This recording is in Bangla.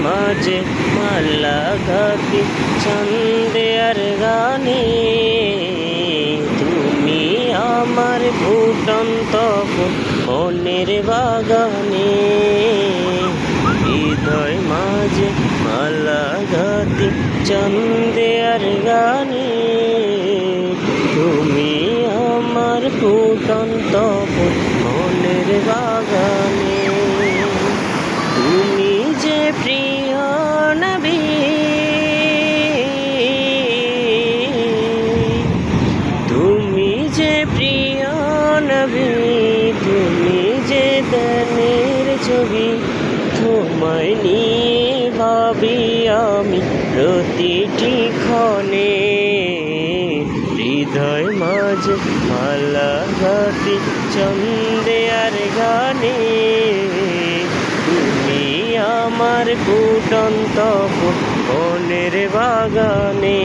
মাঝে মালা গাতি ছন্দে আর গানে, তুমি আমার ফুটন্ত ফুল মনের বাগানে। হৃদয় মাঝে মালা গাতি ছন্দে আর গানে, তুমি আমার ফুটন্ত ফুল মনের বাগানে। তুমি যে প্রিয় নবী, তুমি যে প্রিয় নবী, তুমি যে দানের ছবি, তোমায় নিয়ে ভাবি আমি প্রতিটি ক্ষণে। হৃদয় মাঝে মালা গাতি ছন্দে আর গানে, তুমি আমার ফুটন্ত ফুল মনের বাগানে।